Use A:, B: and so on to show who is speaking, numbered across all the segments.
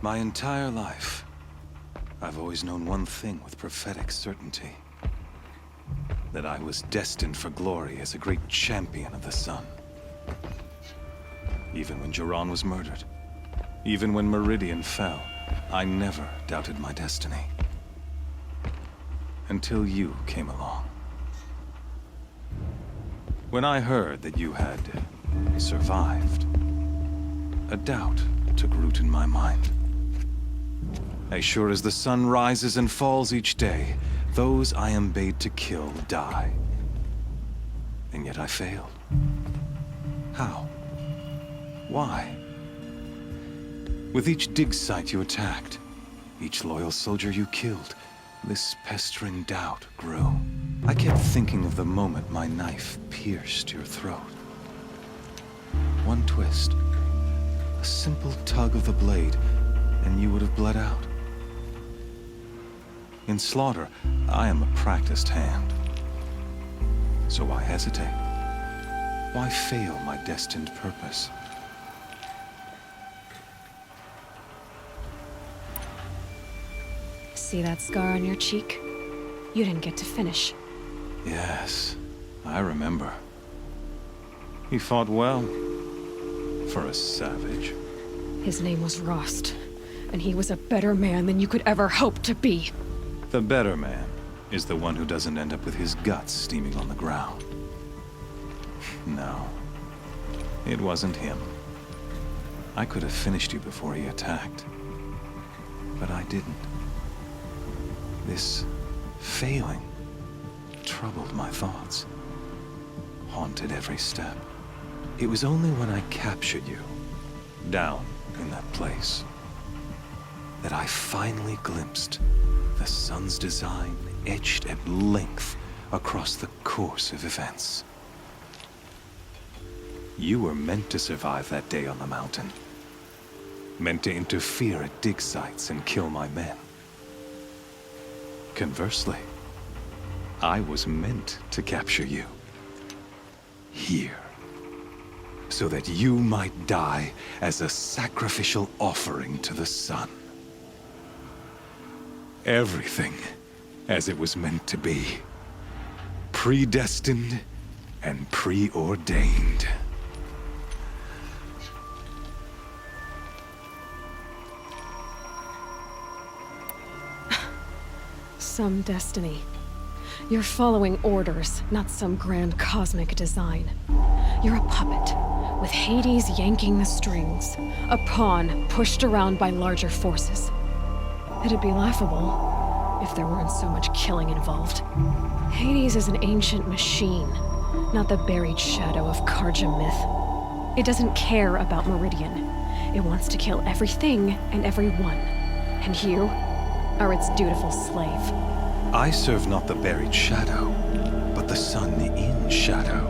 A: My entire life, I've always known one thing with prophetic certainty. That I was destined for glory as a great champion of the sun. Even when Jiran was murdered, even when Meridian fell, I never doubted my destiny. Until you came along. When I heard that you had survived, a doubt took root in my mind. As sure as the sun rises and falls each day, those I am bade to kill die. And yet I failed. How? Why? With each dig site you attacked, each loyal soldier you killed, this pestering doubt grew. I kept thinking of the moment my knife pierced your throat. One twist, a simple tug of the blade, and you would have bled out. In slaughter, I am a practiced hand. So why hesitate? Why fail my destined purpose?
B: See that scar on your cheek? You didn't get to finish.
A: Yes, I remember. He fought well. For a savage.
B: His name was Rost, and he was a better man than you could ever hope to be.
A: The better man is the one who doesn't end up with his guts steaming on the ground. No, it wasn't him. I could have finished you before he attacked, but I didn't. This failing troubled my thoughts, haunted every step. It was only when I captured you, down in that place, that I finally glimpsed the sun's design etched at length across the course of events. You were meant to survive that day on the mountain. Meant to interfere at dig sites and kill my men. Conversely, I was meant to capture you. Here. So that you might die as a sacrificial offering to the sun. Everything as it was meant to be. Predestined and preordained.
B: Some destiny. You're following orders, not some grand cosmic design. You're a puppet, with Hades yanking the strings. A pawn pushed around by larger forces. It'd be laughable if there weren't so much killing involved. Hades is an ancient machine, not the buried shadow of Karja myth. It doesn't care about Meridian. It wants to kill everything and everyone. And you are its dutiful slave.
A: I serve not the buried shadow, but the sun in shadow.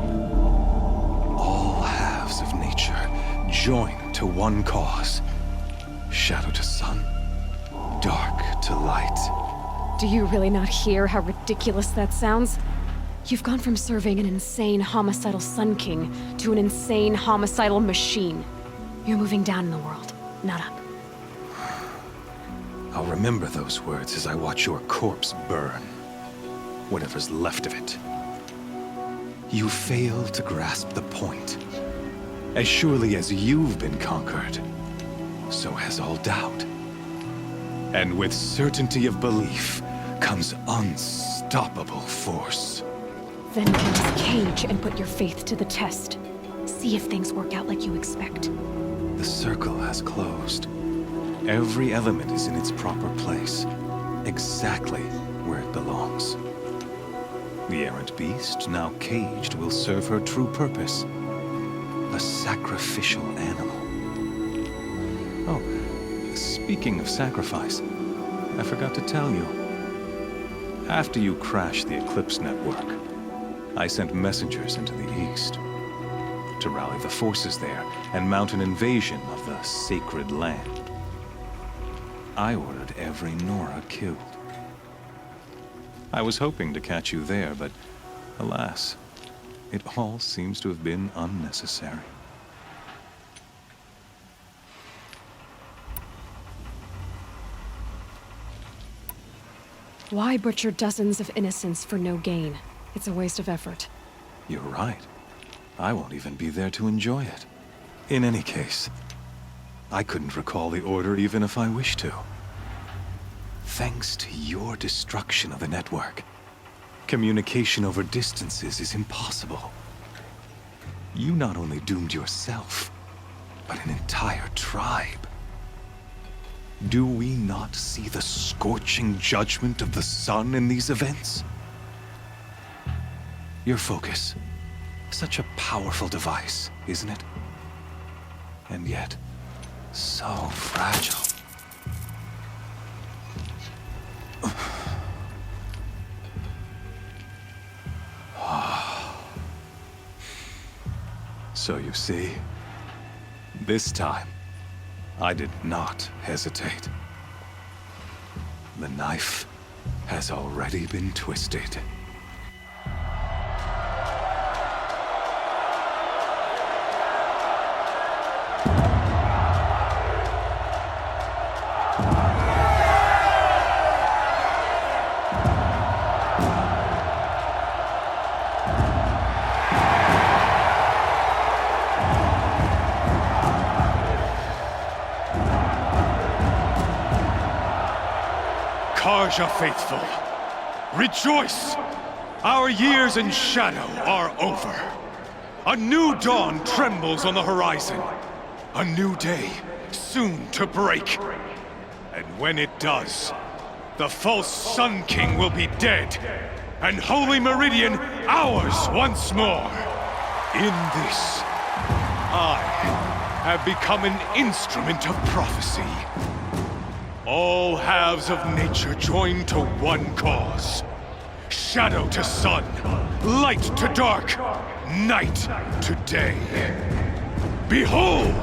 A: All halves of nature join to one cause. Shadow to sun, dark to light.
B: Do you really not hear how ridiculous that sounds? You've gone from serving an insane homicidal Sun King to an insane homicidal machine. You're moving down in the world, not up.
A: I'll remember those words as I watch your corpse burn. Whatever's left of it. You fail to grasp the point. As surely as you've been conquered, so has all doubt. And with certainty of belief comes unstoppable force.
B: Then get this cage and put your faith to the test. See if things work out like you expect.
A: The circle has closed. Every element is in its proper place, exactly where it belongs. The errant beast, now caged, will serve her true purpose. A sacrificial animal. Oh, speaking of sacrifice, I forgot to tell you. After you crashed the Eclipse network, I sent messengers into the east to rally the forces there and mount an invasion of the sacred land. I ordered every Nora killed. I was hoping to catch you there, but alas, it all seems to have been unnecessary.
B: Why butcher dozens of innocents for no gain? It's a waste of effort.
A: You're right. I won't even be there to enjoy it. In any case, I couldn't recall the order even if I wished to. Thanks to your destruction of the network, communication over distances is impossible. You not only doomed yourself, but an entire tribe. Do we not see the scorching judgment of the sun in these events? Your focus, such a powerful device, isn't it? And yet, so fragile. So you see, this time, I did not hesitate. The knife has already been twisted.
C: Karja faithful, rejoice! Our years in shadow are over. A new dawn trembles on the horizon. A new day, soon to break. And when it does, the false Sun King will be dead, and Holy Meridian ours once more. In this, I have become an instrument of prophecy. All halves of nature join to one cause. Shadow to sun, light to dark, night to day. Behold!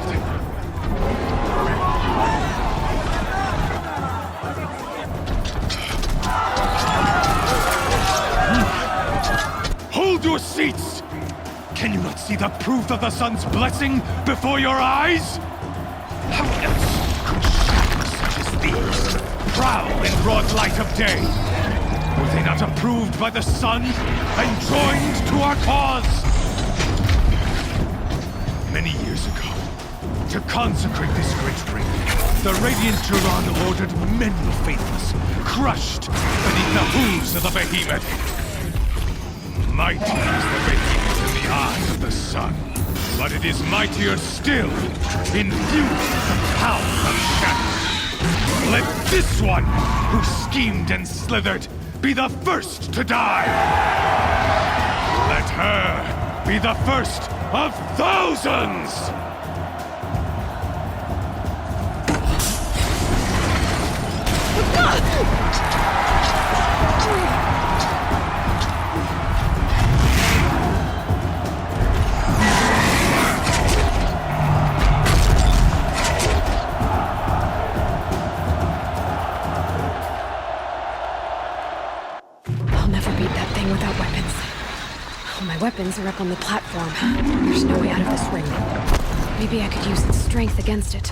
C: Hold your seats! Can you not see the proof of the sun's blessing before your eyes? How else could shadows such as these prowl in broad light of day? Were they not approved by the sun and joined to our cause? Many years ago, to consecrate this great ring, the Radiant Turan ordered many faithless, crushed beneath the hooves of the behemoth. Mighty is the behemoth in the eyes of the sun, but it is mightier still, infused with the power of shadow. Let this one, who schemed and slithered, be the first to die! Let her be the first of thousands!
B: I'll never beat that thing without weapons. All my weapons are up on the platform. There's no way out of this ring. Maybe I could use its strength against it.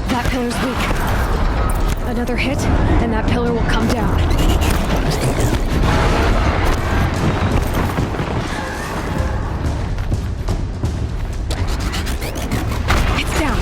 B: That pillar's weak. Another hit, and that pillar will come down. It's down.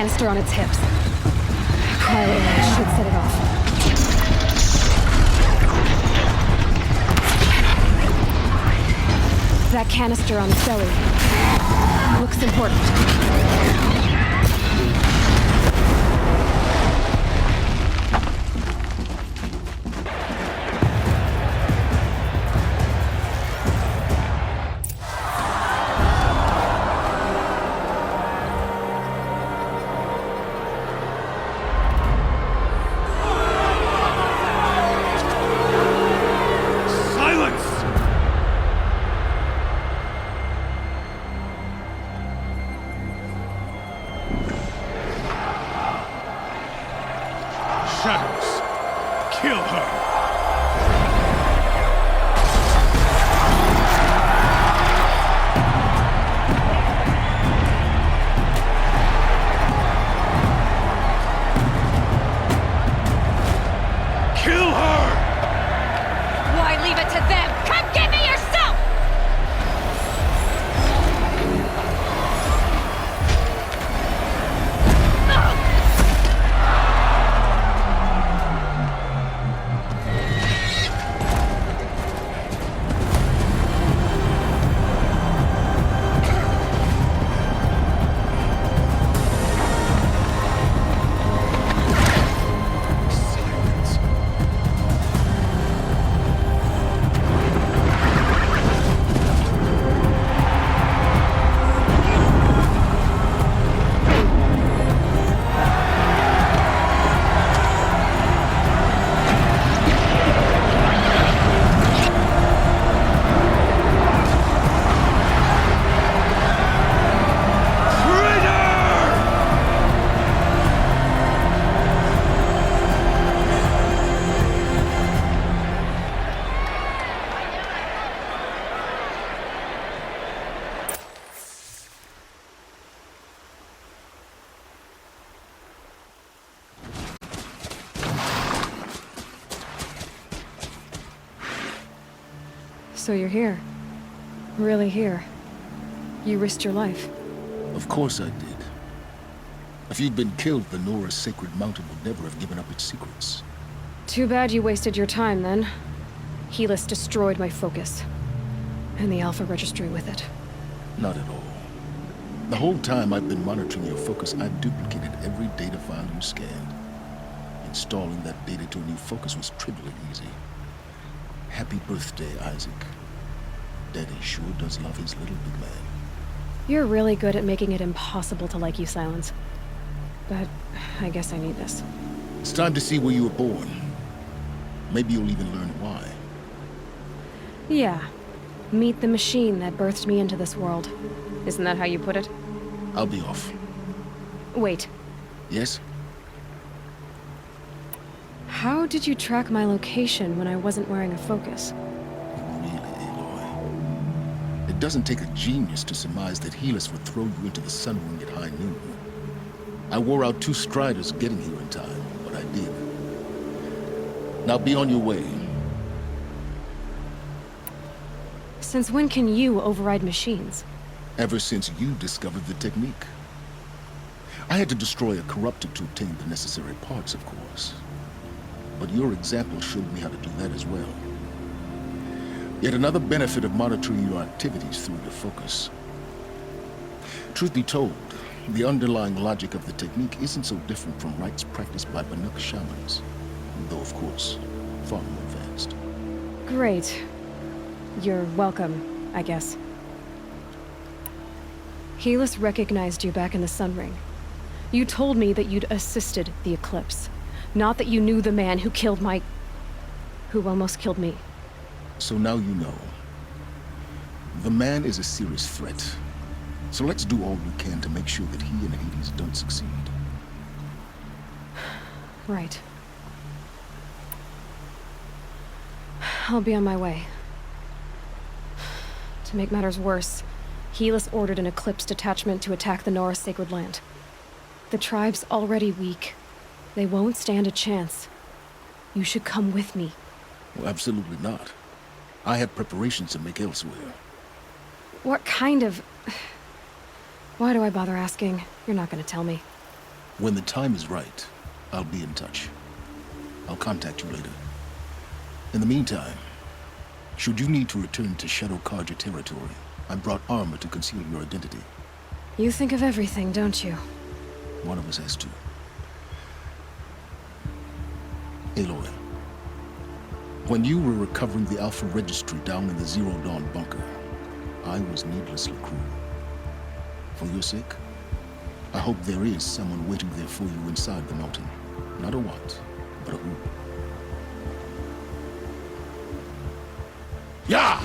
B: canister on its hips. Cryo array should set it off. That canister on its belly looks important.
C: Shadows, kill her! Kill her!
B: Why leave it to them? Come get me yourself! So you're here. Really here. You risked your life.
D: Of course I did. If you'd been killed, the Nora's sacred mountain would never have given up its secrets.
B: Too bad you wasted your time, then. Helis destroyed my focus. And the Alpha Registry with it.
D: Not at all. The whole time I've been monitoring your focus, I've duplicated every data file you scanned. Installing that data to a new focus was trivially easy. Happy birthday, Isaac. Daddy sure does love his little big man.
B: You're really good at making it impossible to like you, Silence. But I guess I need this.
D: It's time to see where you were born. Maybe you'll even learn why.
B: Yeah. Meet the machine that birthed me into this world. Isn't that how you put it?
D: I'll be off.
B: Wait.
D: Yes?
B: How did you track my location when I wasn't wearing a focus?
D: Really, Aloy? It doesn't take a genius to surmise that Helis would throw you into the sun ring at high noon. I wore out 2 striders getting here in time, but I did. Now be on your way.
B: Since when can you override machines?
D: Ever since you discovered the technique. I had to destroy a corrupted to obtain the necessary parts, of course. But your example showed me how to do that as well. Yet another benefit of monitoring your activities through your focus. Truth be told, the underlying logic of the technique isn't so different from rites practiced by Banuk shamans, though of course, far more advanced.
B: Great. You're welcome, I guess. Helis recognized you back in the Sun Ring. You told me that you'd assisted the Eclipse. Not that you knew the man who killed who almost killed me.
D: So now you know. The man is a serious threat. So let's do all we can to make sure that he and Hades don't succeed.
B: Right. I'll be on my way. To make matters worse, Helis ordered an Eclipse detachment to attack the Nora Sacred Land. The tribe's already weak. They won't stand a chance. You should come with me.
D: Well, absolutely not. I have preparations to make elsewhere.
B: What kind of... Why do I bother asking? You're not gonna tell me.
D: When the time is right, I'll be in touch. I'll contact you later. In the meantime, should you need to return to Shadow Karja territory, I brought armor to conceal your identity.
B: You think of everything, don't you?
D: One of us has to. Aloy, when you were recovering the Alpha Registry down in the Zero Dawn bunker, I was needlessly cruel. For your sake, I hope there is someone waiting there for you inside the mountain. Not a what, but a who. Yeah!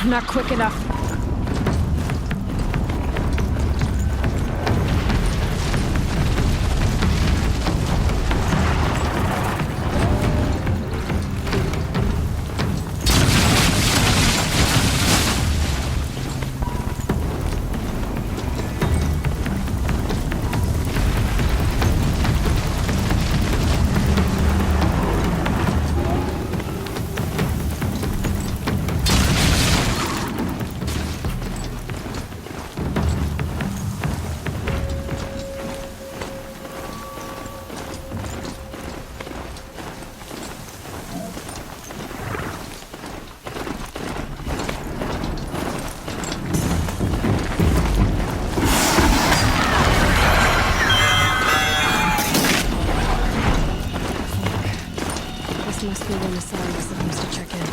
B: Not quick enough. Must be when the sun is supposed to check in.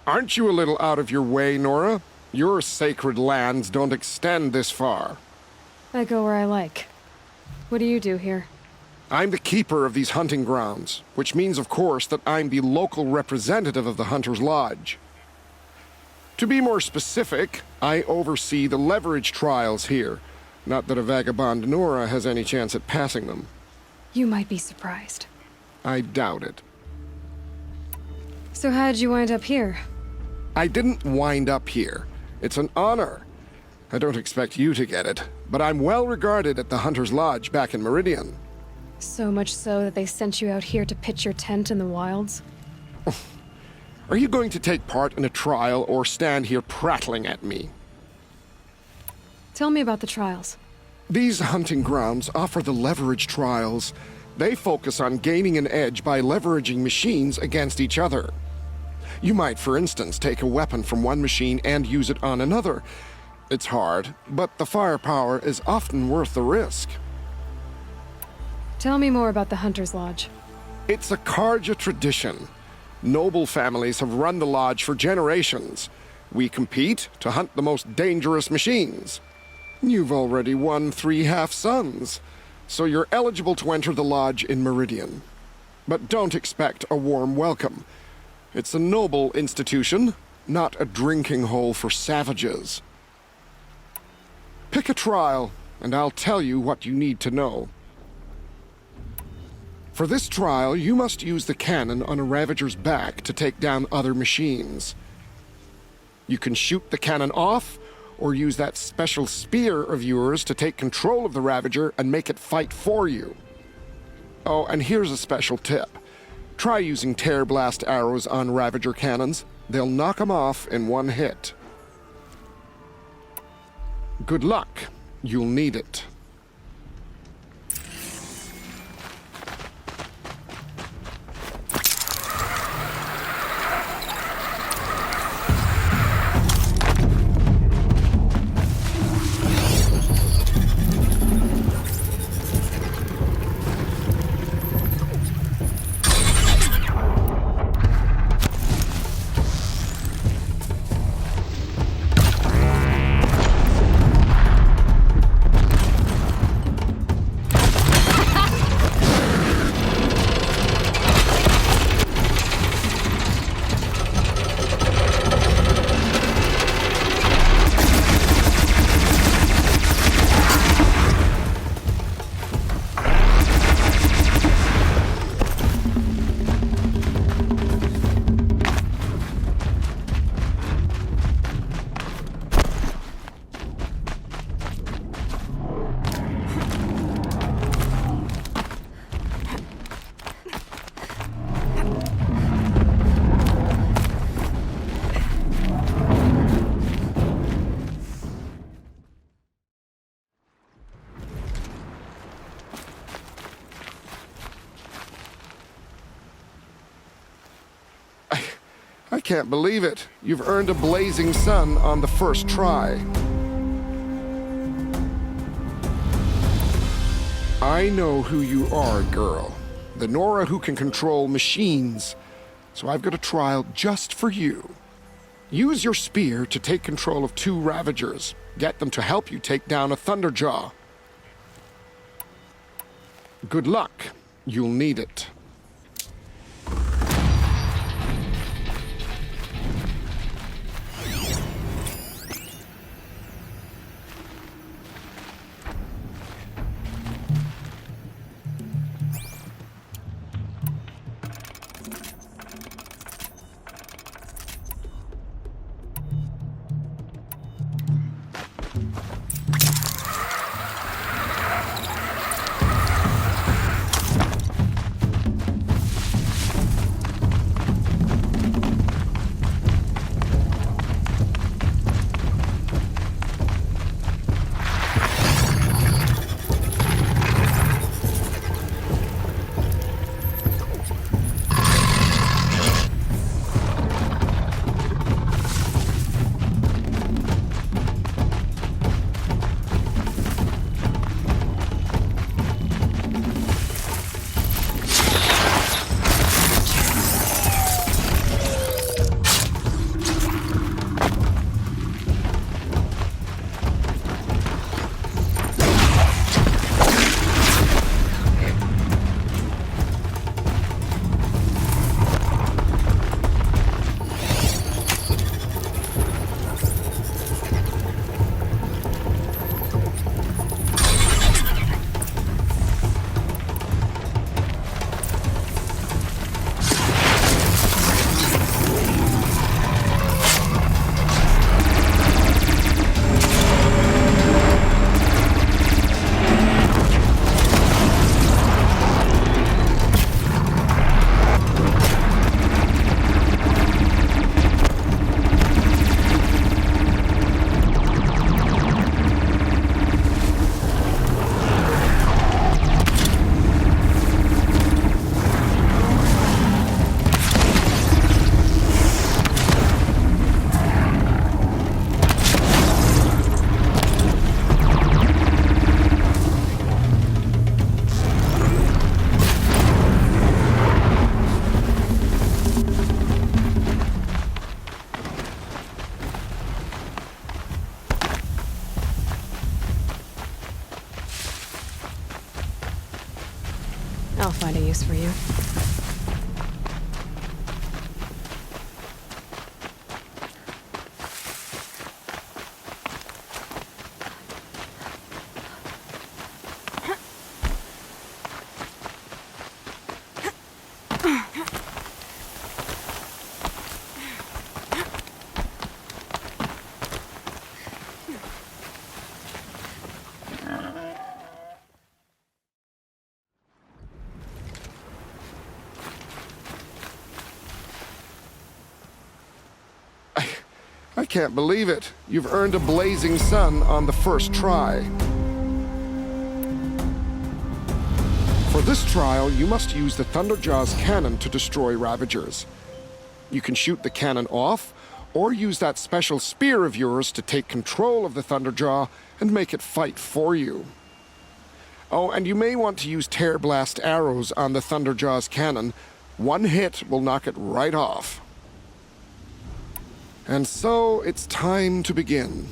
E: Aren't you a little out of your way, Nora? Your sacred lands don't extend this far.
B: I go where I like. What do you do here?
E: I'm the keeper of these hunting grounds, which means, of course, that I'm the local representative of the Hunter's Lodge. To be more specific, I oversee the leverage trials here. Not that a vagabond Nora has any chance at passing them.
B: You might be surprised.
E: I doubt it.
B: So how'd you wind up here?
E: I didn't wind up here. It's an honor. I don't expect you to get it, but I'm well regarded at the Hunter's Lodge back in Meridian.
B: So much so that they sent you out here to pitch your tent in the wilds?
E: Are you going to take part in a trial or stand here prattling at me?
B: Tell me about the trials.
E: These hunting grounds offer the leverage trials. They focus on gaining an edge by leveraging machines against each other. You might, for instance, take a weapon from one machine and use it on another. It's hard, but the firepower is often worth the risk.
B: Tell me more about the Hunter's Lodge.
E: It's a Karja tradition. Noble families have run the lodge for generations. We compete to hunt the most dangerous machines. You've already won 3 half-suns, so you're eligible to enter the lodge in Meridian. But don't expect a warm welcome. It's a noble institution, not a drinking hole for savages. Pick a trial, and I'll tell you what you need to know. For this trial, you must use the cannon on a Ravager's back to take down other machines. You can shoot the cannon off, or use that special spear of yours to take control of the Ravager and make it fight for you. Oh, and here's a special tip. Try using tear blast arrows on Ravager cannons. They'll knock them off in one hit. Good luck. You'll need it. I can't believe it. You've earned a blazing sun on the first try. I know who you are, girl. The Nora who can control machines. So I've got a trial just for you. Use your spear to take control of 2 Ravagers. Get them to help you take down a Thunderjaw. Good luck. You'll need it.
B: I'll find a use for you.
E: I can't believe it. You've earned a blazing sun on the first try. For this trial, you must use the Thunderjaw's cannon to destroy Ravagers. You can shoot the cannon off, or use that special spear of yours to take control of the Thunderjaw and make it fight for you. Oh, and you may want to use Tear Blast arrows on the Thunderjaw's cannon. One hit will knock it right off. And so, it's time to begin.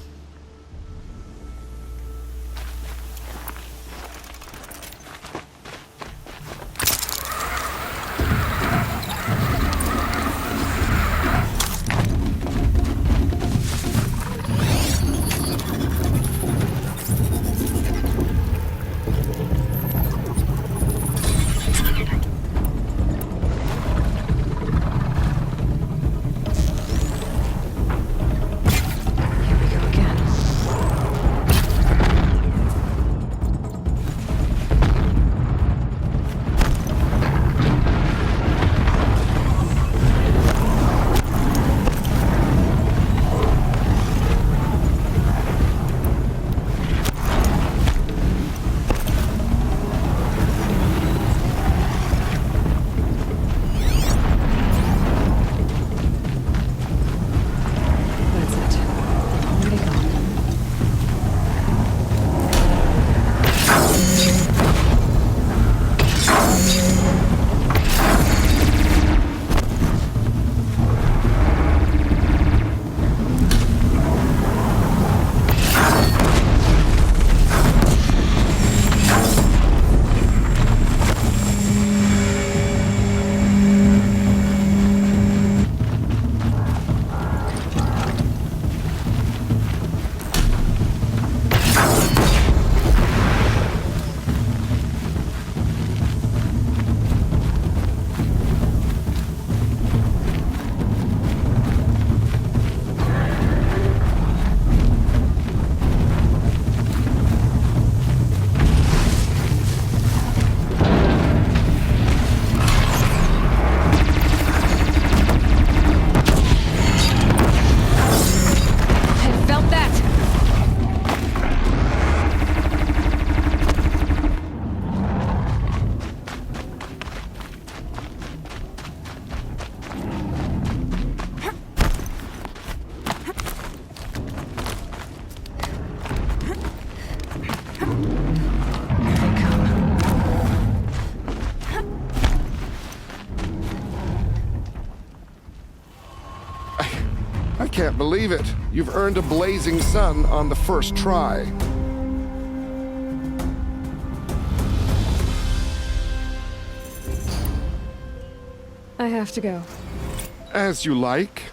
E: I can't believe it. You've earned a blazing sun on the first try.
B: I have to go.
E: As you like.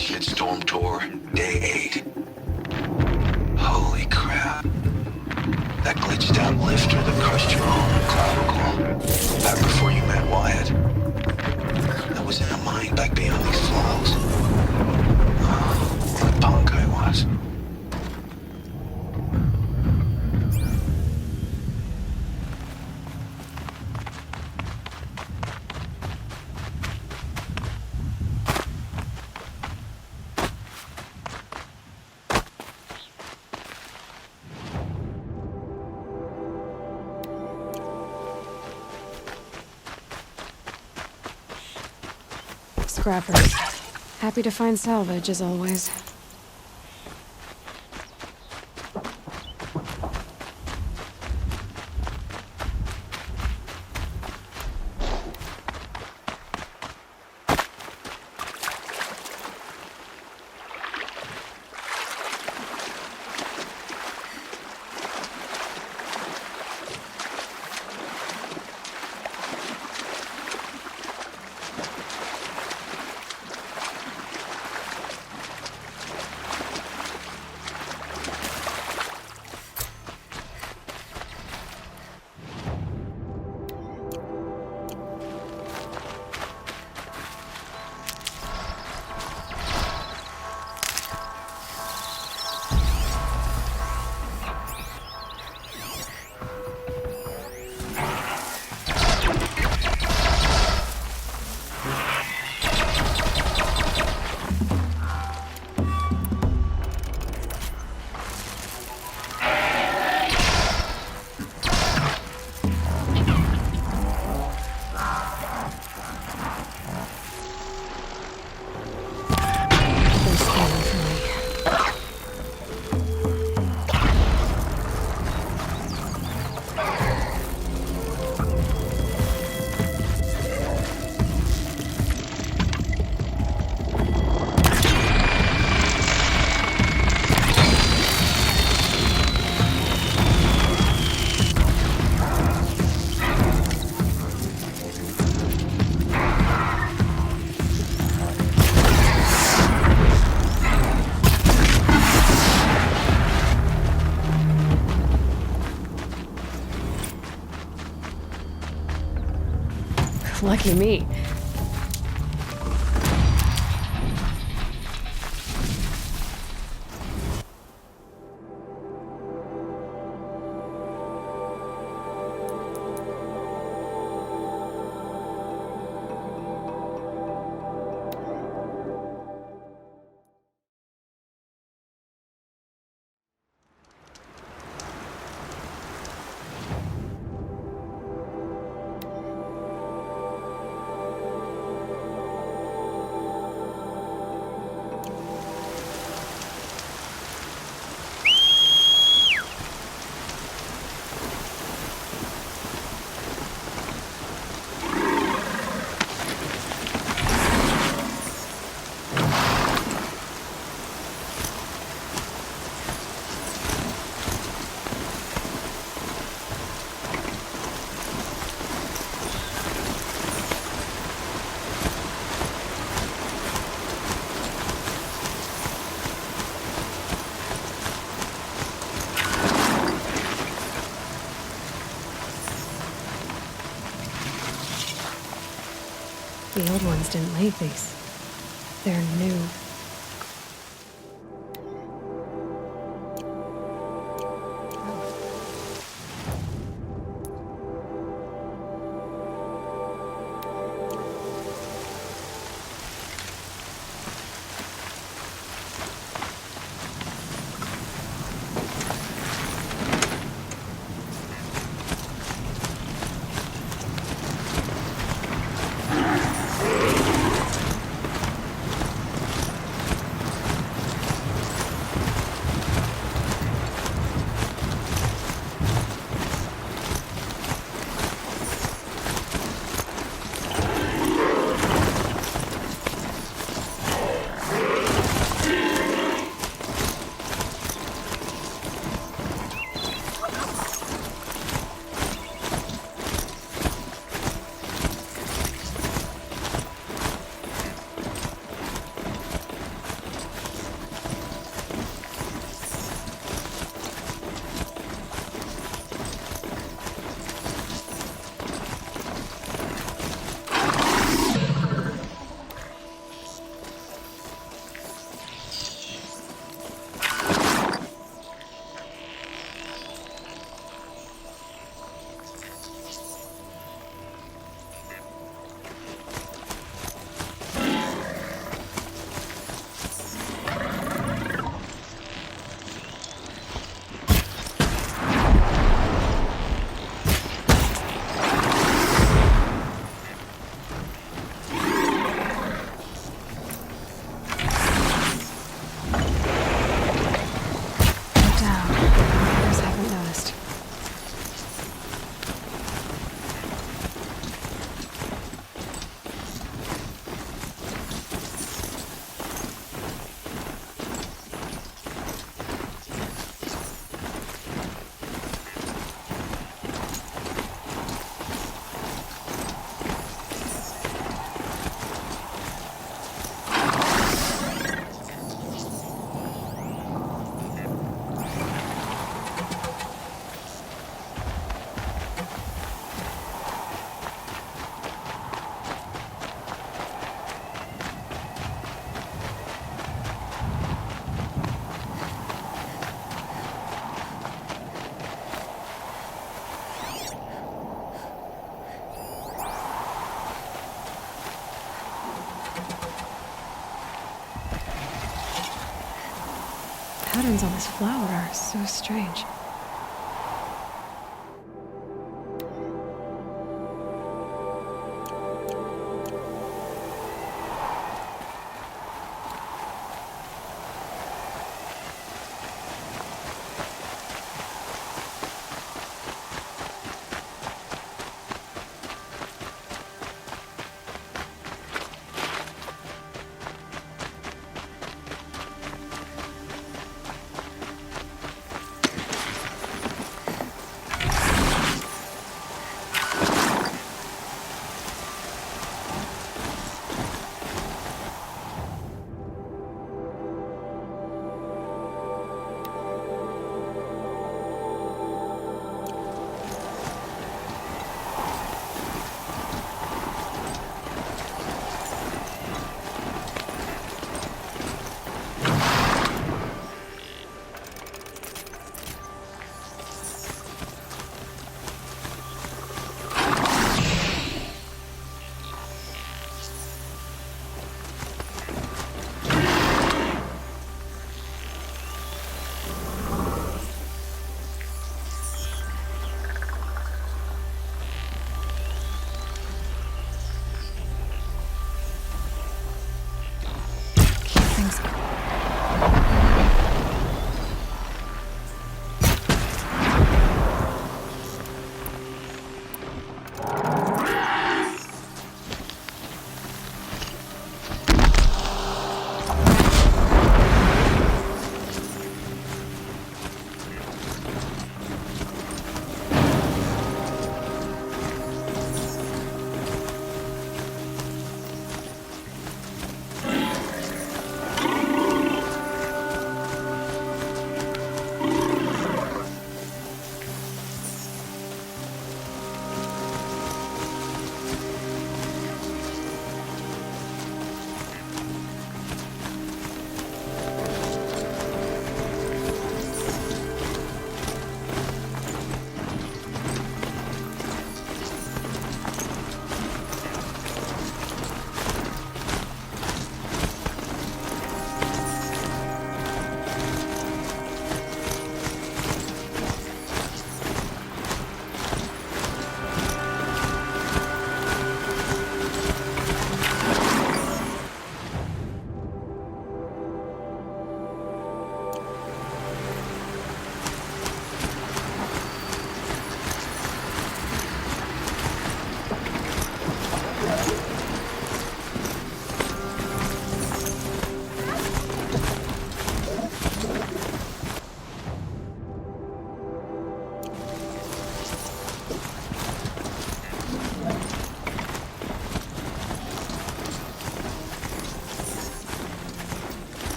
F: shitstorm tour, day 8. Holy crap. That glitched out lifter that crushed your own clavicle. Back before you met Wyatt. That was in a mind back beyond these flaws. Oh, what a punk I was.
B: Scrappers. Happy to find salvage, as always. Lucky me. The old ones didn't leave these. They're new. patterns on this flower are so strange.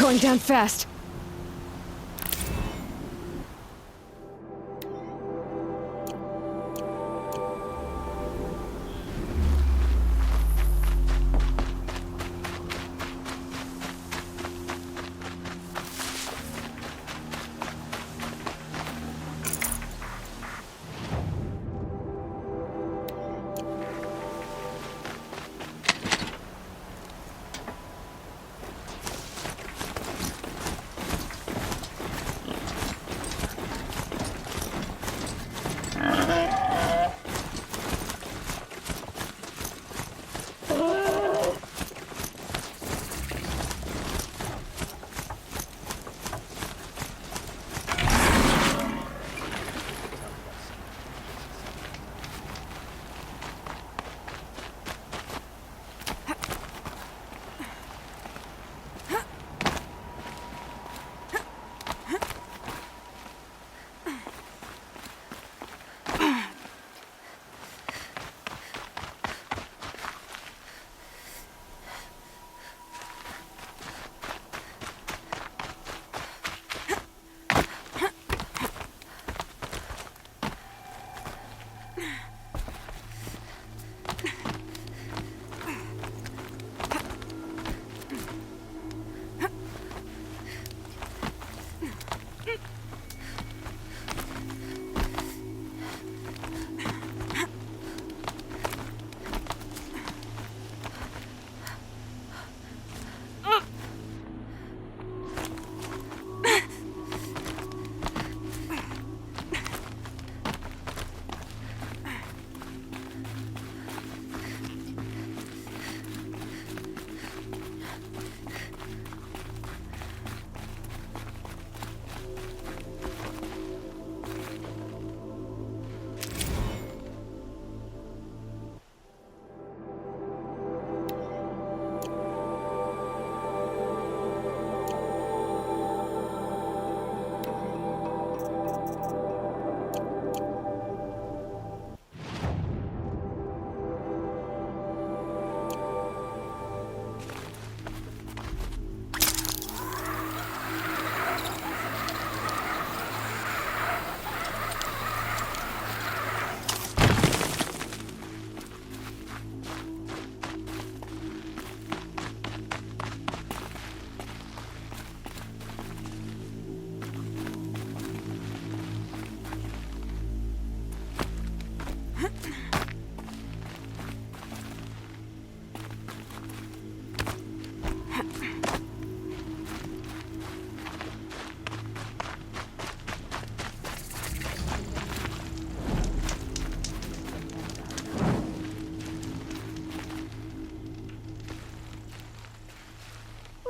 B: Going down fast.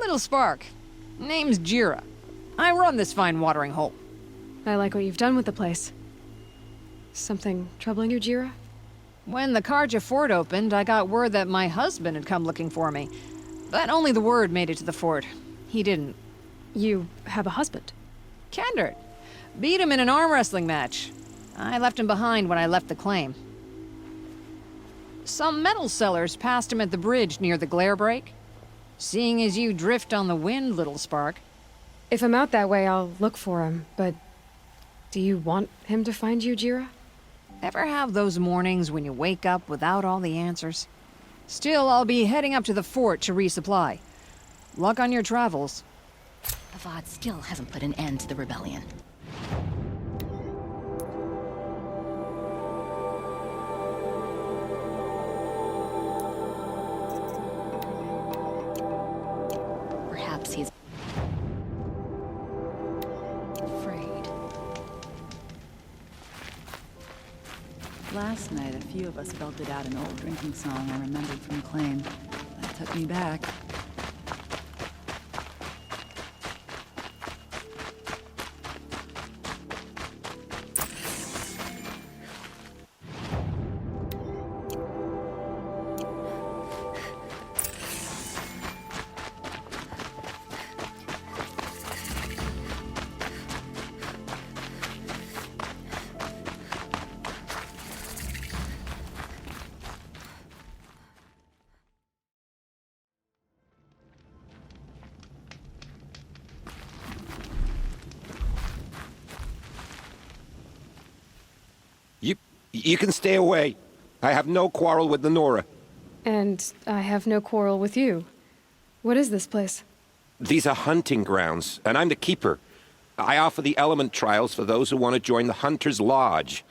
G: little spark. Name's Jira. I run this fine watering hole.
B: I like what you've done with the place. Something troubling you, Jira?
G: When the Karja fort opened, I got word that my husband had come looking for me. But only the word made it to the fort. He didn't.
B: You have a husband?
G: Kendrick. Beat him in an arm wrestling match. I left him behind when I left the claim. Some metal sellers passed him at the bridge near the glare break. Seeing as you drift on the wind, little spark.
B: If I'm out that way, I'll look for him, but... do you want him to find you, Jira?
G: Ever have those mornings when you wake up without all the answers? Still, I'll be heading up to the fort to resupply. Luck on your travels.
H: Avad still hasn't put an end to the rebellion. Perhaps he's afraid.
I: Last night, a few of us belted out an old drinking song I remembered from Claim. That took me back.
J: You can stay away. I have no quarrel with the Nora.
B: And I have no quarrel with you. What is this place?
J: These are hunting grounds, and I'm the keeper. I offer the element trials for those who want to join the Hunter's Lodge.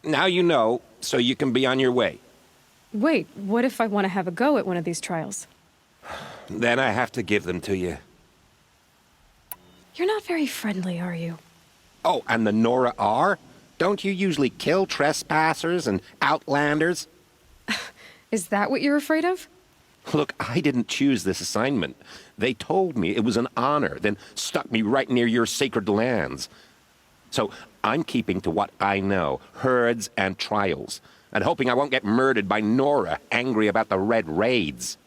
J: Now you know, so you can be on your way.
B: Wait, what if I want to have a go at one of these trials?
J: Then I have to give them to you.
B: You're not very friendly, are you?
J: Oh, and the Nora are? Don't you usually kill trespassers and outlanders?
B: Is that what you're afraid of?
J: Look, I didn't choose this assignment. They told me it was an honor, then stuck me right near your sacred lands. So I'm keeping to what I know, herds and trials, and hoping I won't get murdered by Nora, angry about the Red Raids.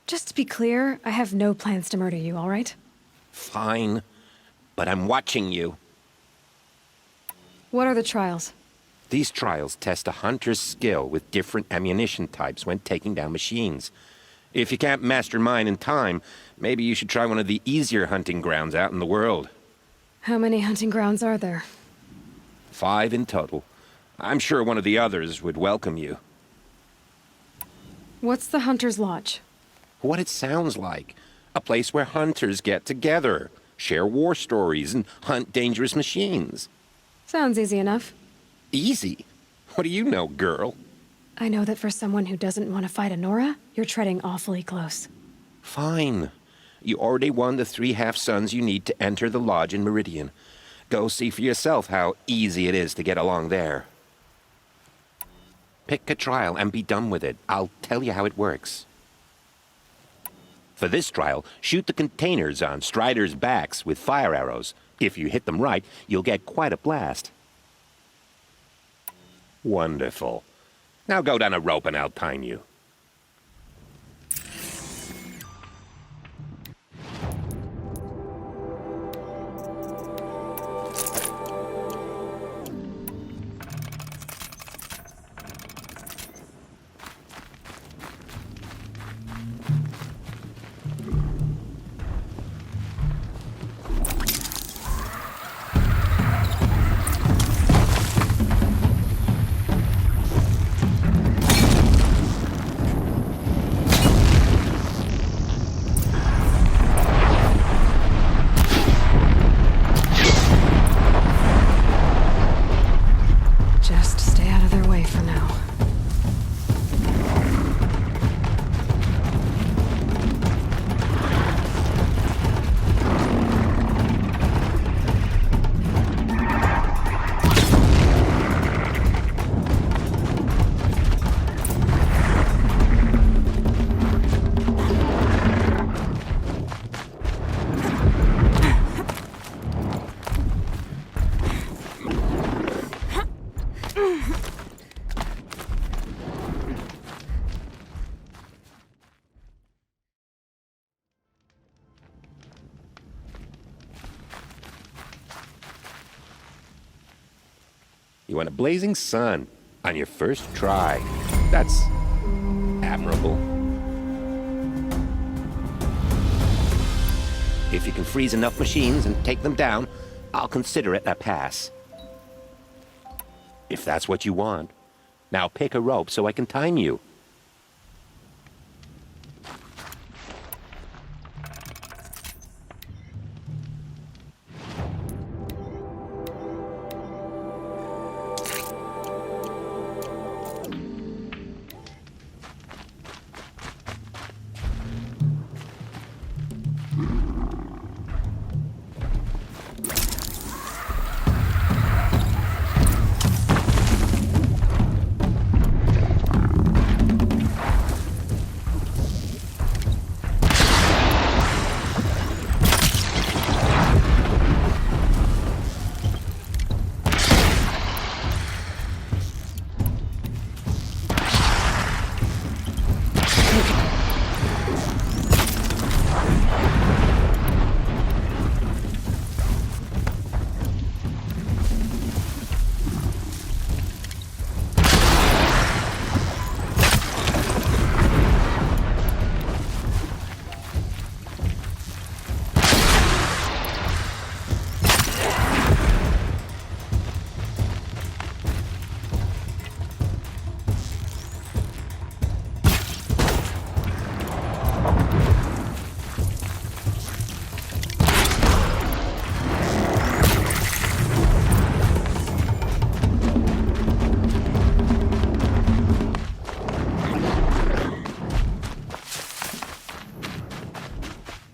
B: Just to be clear, I have no plans to murder you, all right?
J: Fine, but I'm watching you.
B: What are the trials?
J: These trials test a hunter's skill with different ammunition types when taking down machines. If you can't master mine in time, maybe you should try one of the easier hunting grounds out in the world.
B: How many hunting grounds are there?
J: 5 in total. I'm sure one of the others would welcome you.
B: What's the Hunter's Lodge?
J: What it sounds like. A place where hunters get together, share war stories, and hunt dangerous machines.
B: Sounds easy enough.
J: Easy? What do you know, girl?
B: I know that for someone who doesn't want to fight a Nora, you're treading awfully close.
J: Fine. You already won the 3 half-suns you need to enter the lodge in Meridian. Go see for yourself how easy it is to get along there. Pick a trial and be done with it. I'll tell you how it works. For this trial, shoot the containers on Striders' backs with fire arrows. If you hit them right, you'll get quite a blast. Wonderful. Now go down a rope and I'll time you. You want a blazing sun on your first try. That's admirable. If you can freeze enough machines and take them down, I'll consider it a pass. If that's what you want. Now pick a rope so I can time you.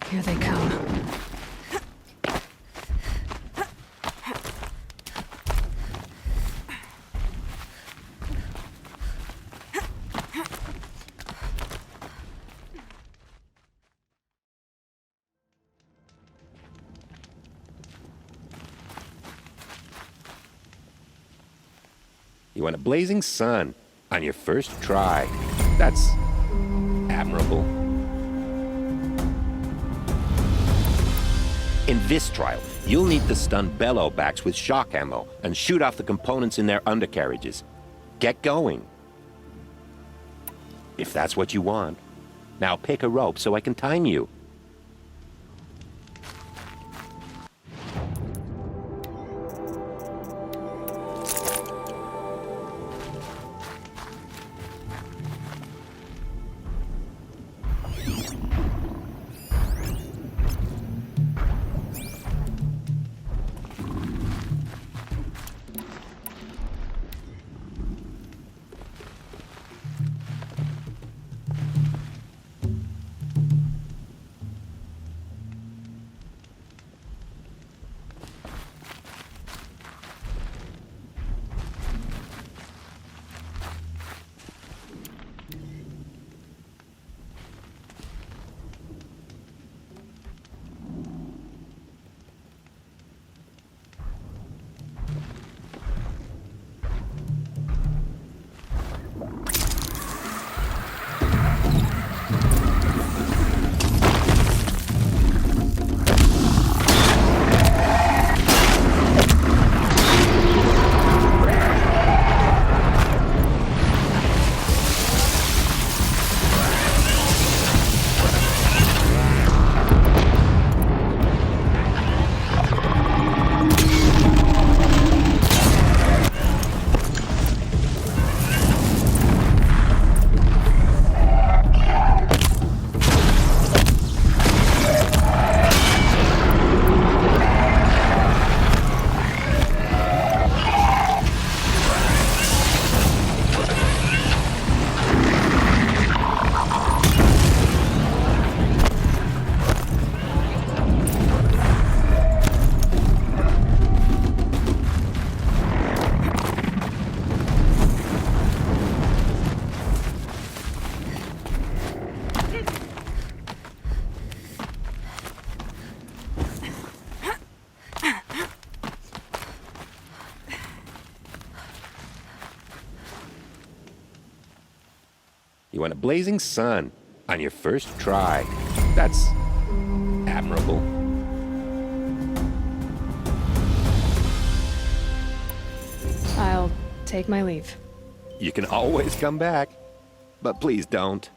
B: Here they come.
J: You want a blazing sun on your first try. That's admirable. In this trial, you'll need to stun bellow backs with shock ammo and shoot off the components in their undercarriages. Get going. If that's what you want. Now pick a rope so I can time you. You want a blazing sun on your first try. That's admirable.
B: I'll take my leave.
J: You can always come back, but please don't.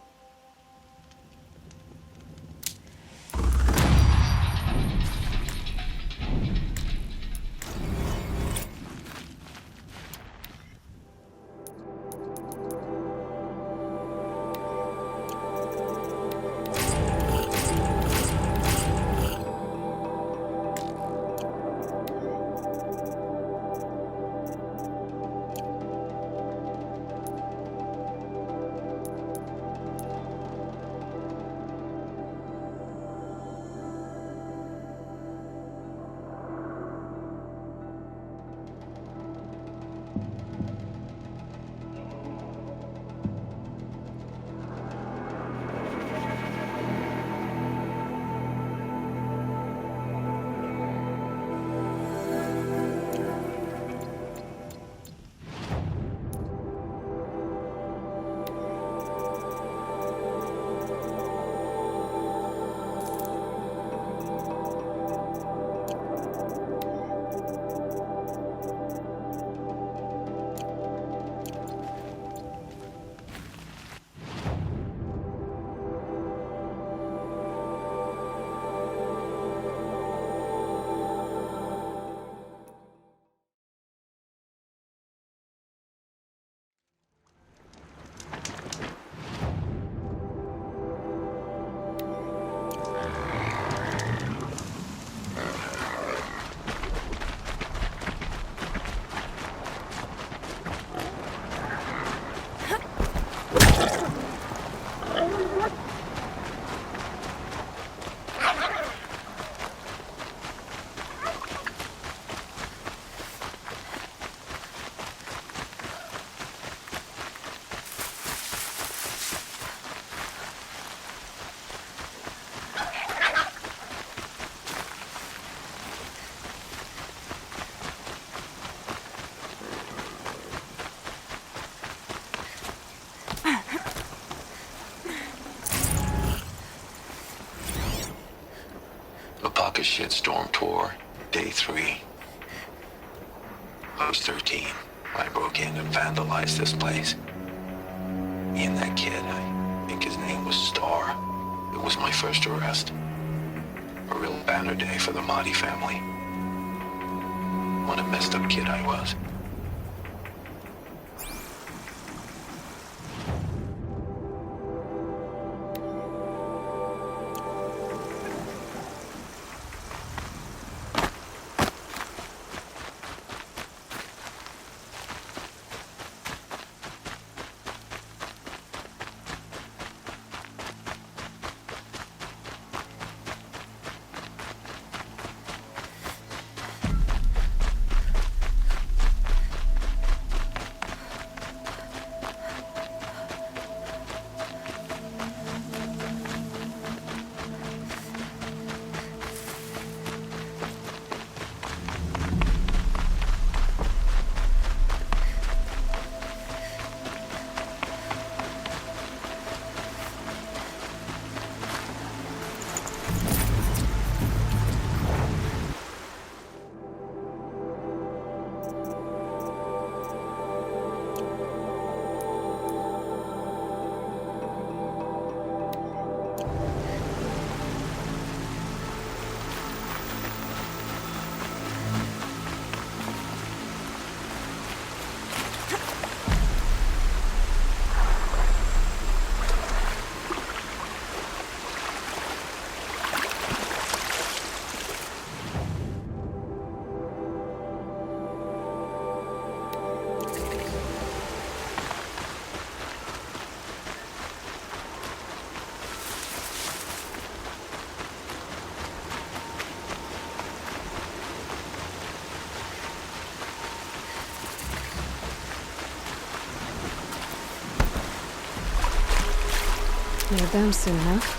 F: A shitstorm tour, day 3. I was 13. I broke in and vandalized this place. Me and that kid, I think his name was Star. It was my first arrest. A real banner day for the Mahdi family. What a messed up kid I was.
B: You're down soon enough.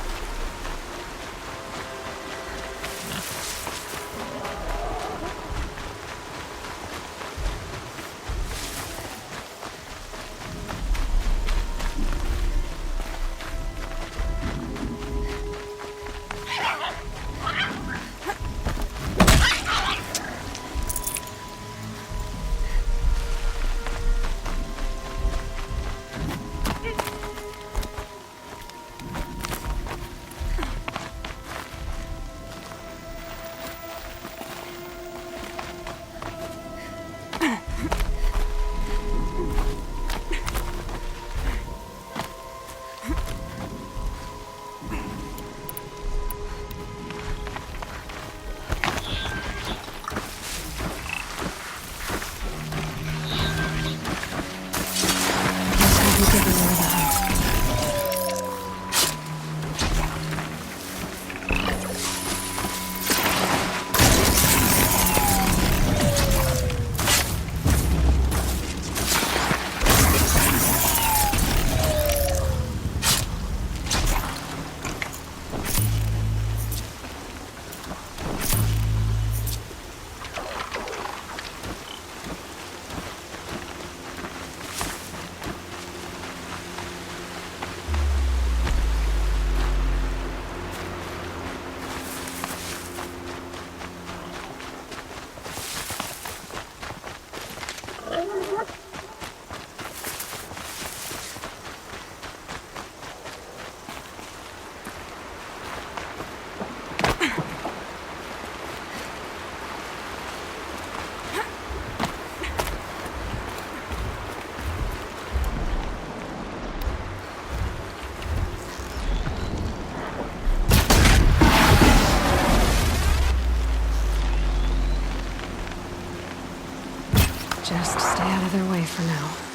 B: for now.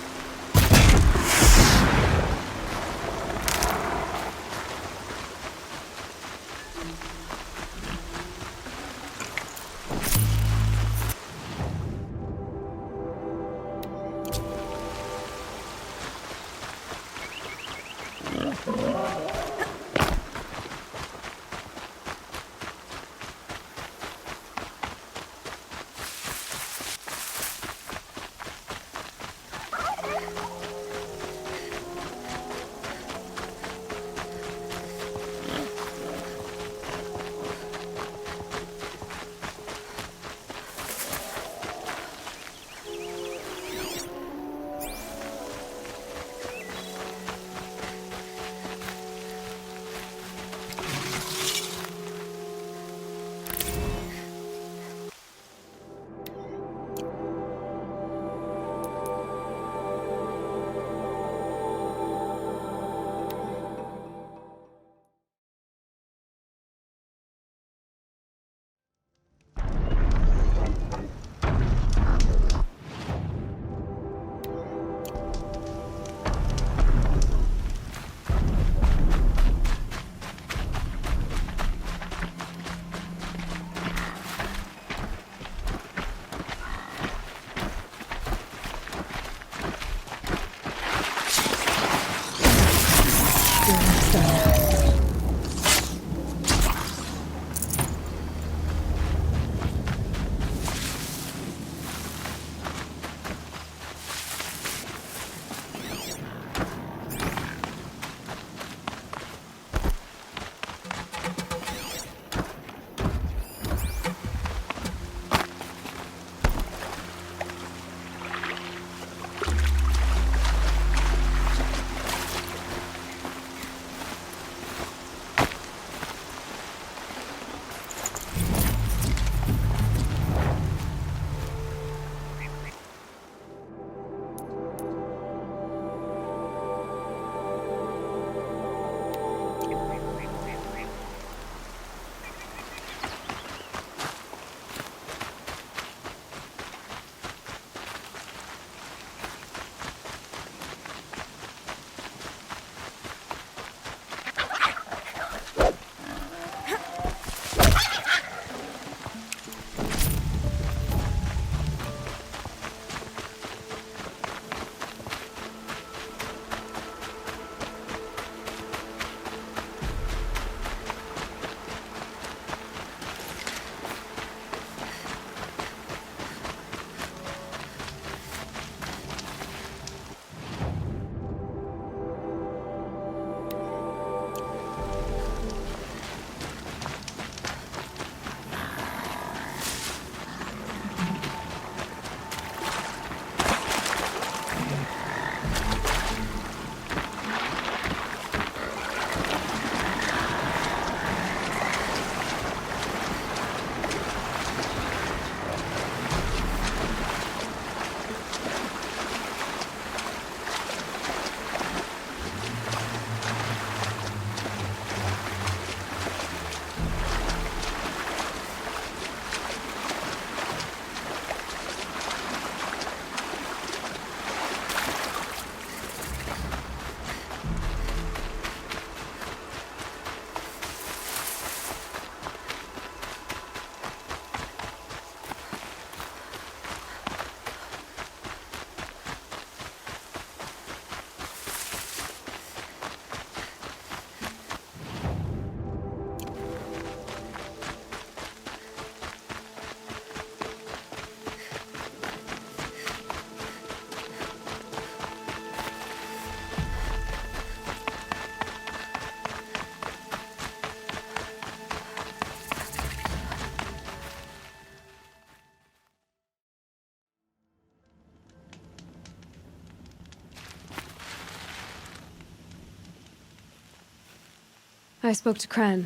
B: I spoke to Kren.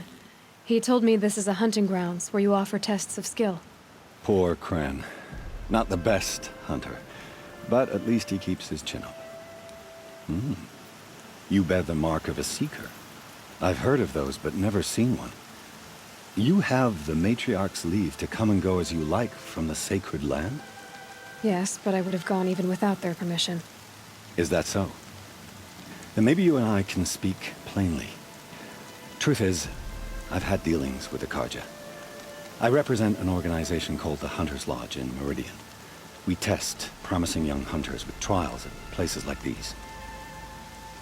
B: He told me this is a hunting grounds where you offer tests of skill.
K: Poor Kren. Not the best hunter, but at least he keeps his chin up. You bear the mark of a seeker. I've heard of those, but never seen one. You have the matriarch's leave to come and go as you like from the sacred land?
B: Yes, but I would have gone even without their permission.
K: Is that so? Then maybe you and I can speak plainly. Truth is, I've had dealings with the Karja. I represent an organization called the Hunter's Lodge in Meridian. We test promising young hunters with trials at places like these.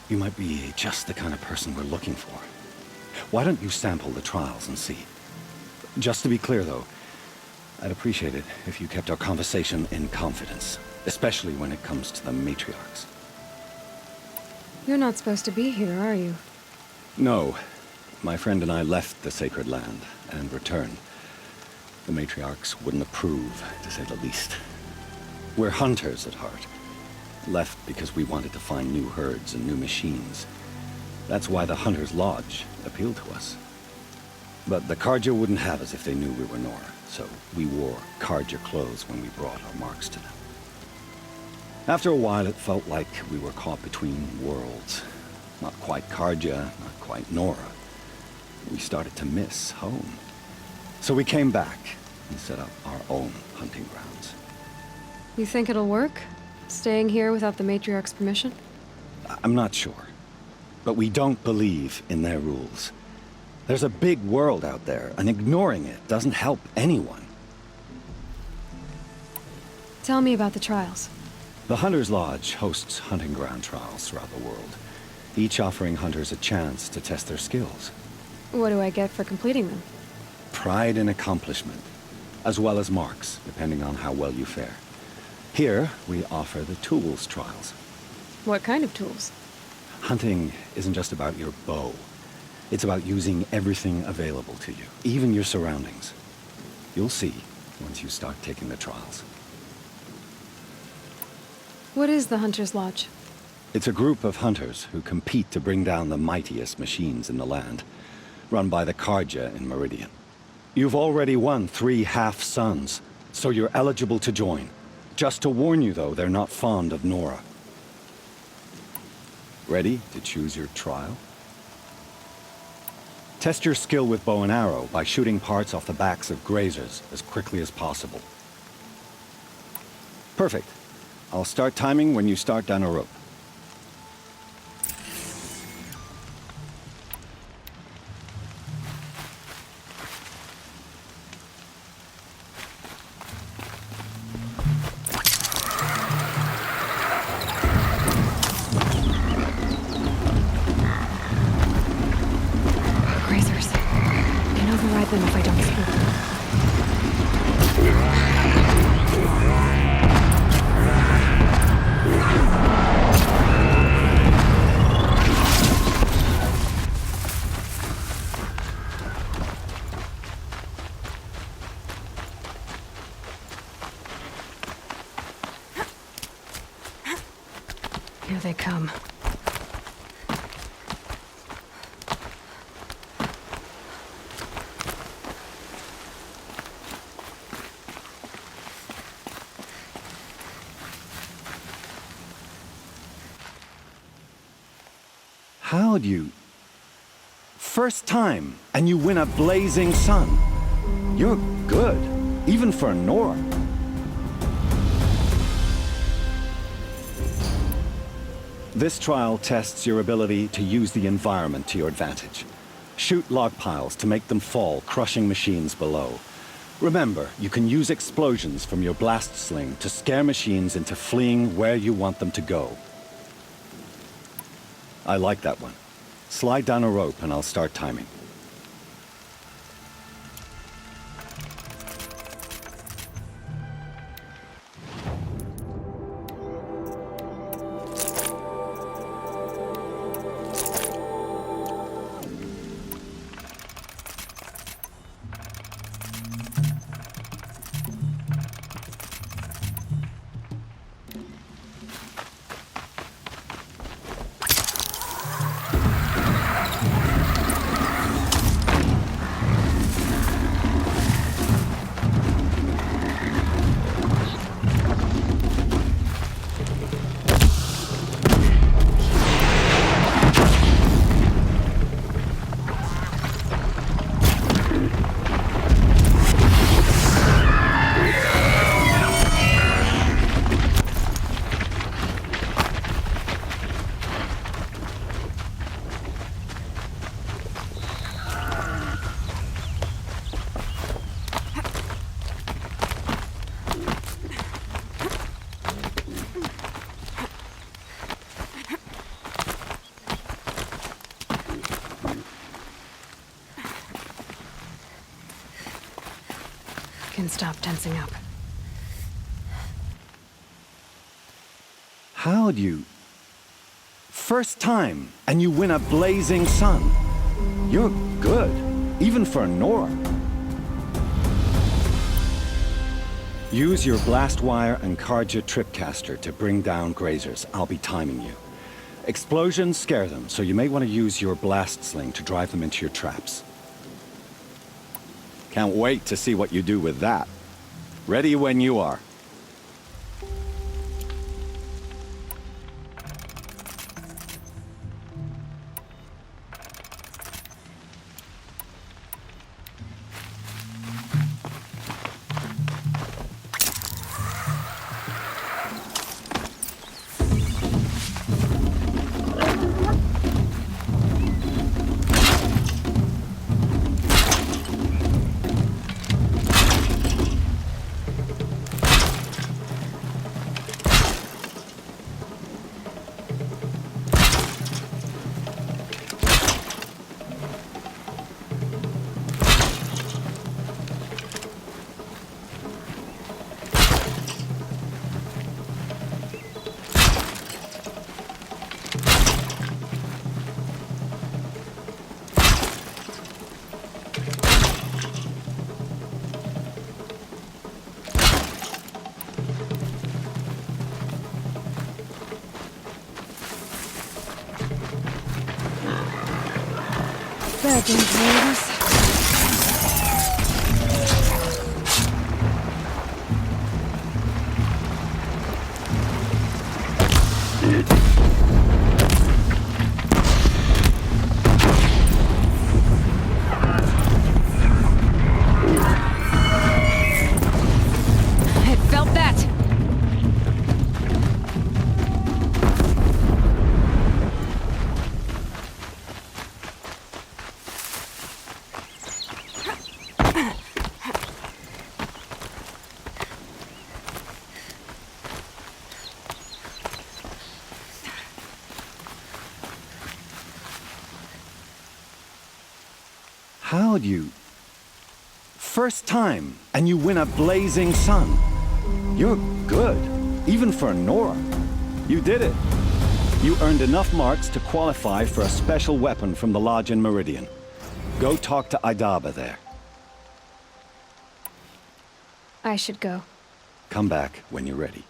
K: You might be just the kind of person we're looking for. Why don't you sample the trials and see? Just to be clear, though, I'd appreciate it if you kept our conversation in confidence, especially when it comes to the matriarchs.
B: You're not supposed to be here, are you?
K: No. My friend and I left the sacred land and returned. The matriarchs wouldn't approve, to say the least. We're hunters at heart. Left because we wanted to find new herds and new machines. That's why the Hunter's Lodge appealed to us. But the Karja wouldn't have us if they knew we were Nora, so we wore Karja clothes when we brought our marks to them. After a while, it felt like we were caught between worlds. Not quite Karja, not quite Nora. We started to miss home. So we came back and set up our own hunting grounds.
B: You think it'll work? Staying here without the matriarch's permission?
K: I'm not sure. But we don't believe in their rules. There's a big world out there, and ignoring it doesn't help anyone.
B: Tell me about the trials.
K: The Hunter's Lodge hosts hunting ground trials throughout the world, each offering hunters a chance to test their skills.
B: What do I get for completing them?
K: Pride in accomplishment, as well as marks, depending on how well you fare. Here, we offer the tools trials.
B: What kind of tools?
K: Hunting isn't just about your bow. It's about using everything available to you, even your surroundings. You'll see once you start taking the trials.
B: What is the Hunter's Lodge?
K: It's a group of hunters who compete to bring down the mightiest machines in the land, run by the Karja in Meridian. You've already won 3 half-suns, so you're eligible to join. Just to warn you, though, they're not fond of Nora. Ready to choose your trial? Test your skill with bow and arrow by shooting parts off the backs of grazers as quickly as possible. Perfect. I'll start timing when you start down a rope.
B: Grazers. Can override them if I don't spook them. Here they come.
K: How'd you... First time, and you win a blazing sun. You're good, even for Nora. This trial tests your ability to use the environment to your advantage. Shoot log piles to make them fall, crushing machines below. Remember, you can use explosions from your blast sling to scare machines into fleeing where you want them to go. I like that one. Slide down a rope and I'll start timing.
B: can stop tensing up.
K: How'd you... First time, and you win a blazing sun. You're good, even for Nora. Use your blast wire and Karja tripcaster to bring down grazers. I'll be timing you. Explosions scare them, so you may want to use your blast sling to drive them into your traps. Can't wait to see what you do with that. Ready when you are.
B: That dangerous.
G: It felt that!
K: How'd you... First time, and you win a blazing sun. You're good, even for Nora. You did it. You earned enough marks to qualify for a special weapon from the Lodge in Meridian. Go talk to Idaba there.
B: I should go.
K: Come back when you're ready.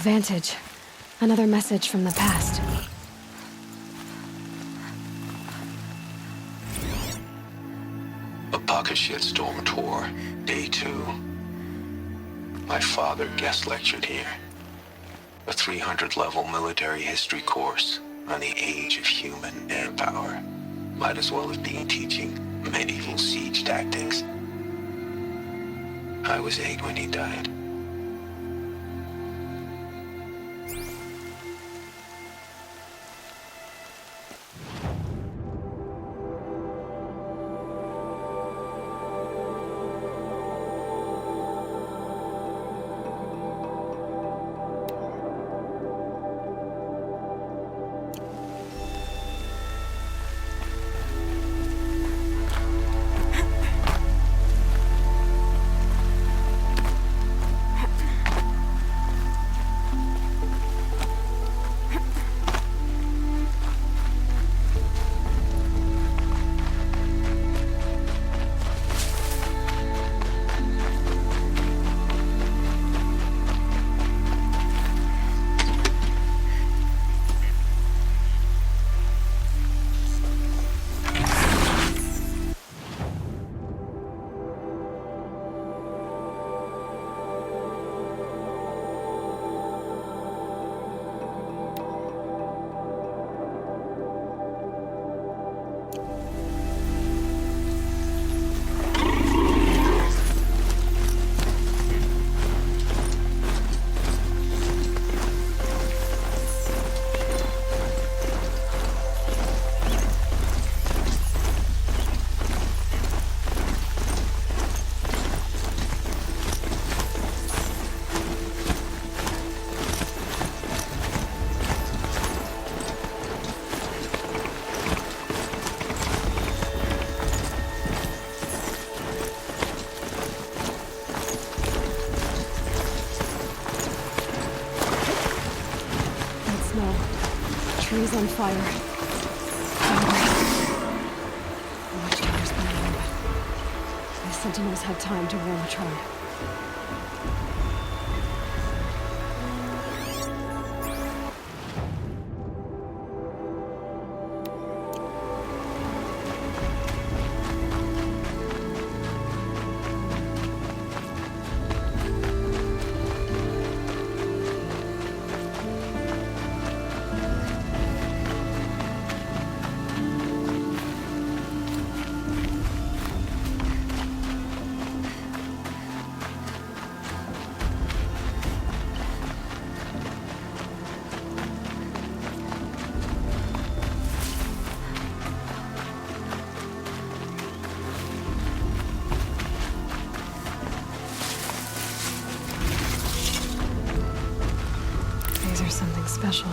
B: Vantage. Another message from the past.
F: A pocket shitstorm tour, day 2. My father guest lectured here. A 300-level military history course on the age of human air power. Might as well have been teaching medieval siege tactics. I was 8 when he died.
B: Trees on fire. The watchtower's burning, but the sentinels had time to warn the tribe. These are something special.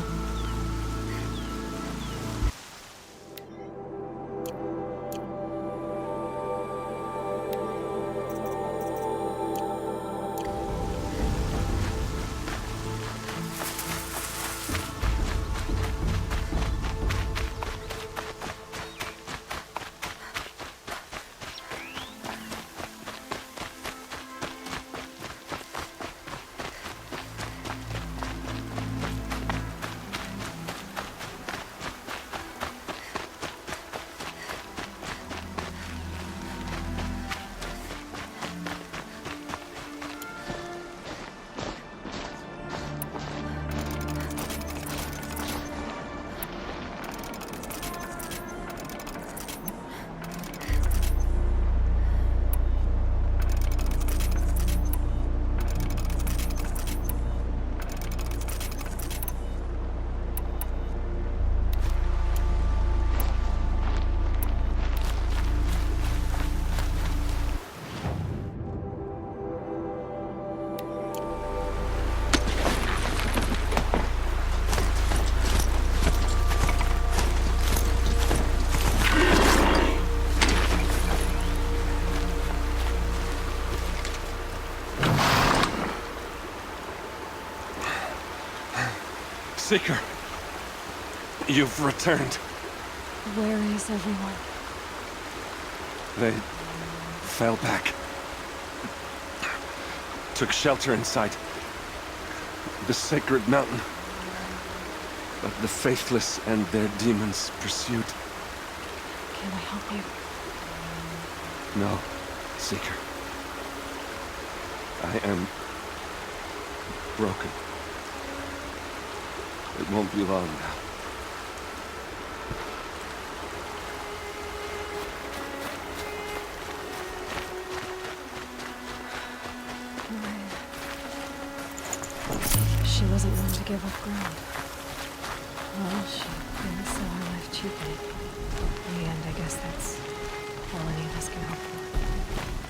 C: Seeker, you've returned.
B: Where is everyone?
C: They fell back. Took shelter inside
L: the sacred mountain. But the faithless and their demons pursued.
B: Can I help you?
L: No, Seeker. I am broken. It won't be long now.
B: She wasn't one to give up ground. Well, she didn't sell her life cheaply. In the end, I guess that's all any of us can hope for.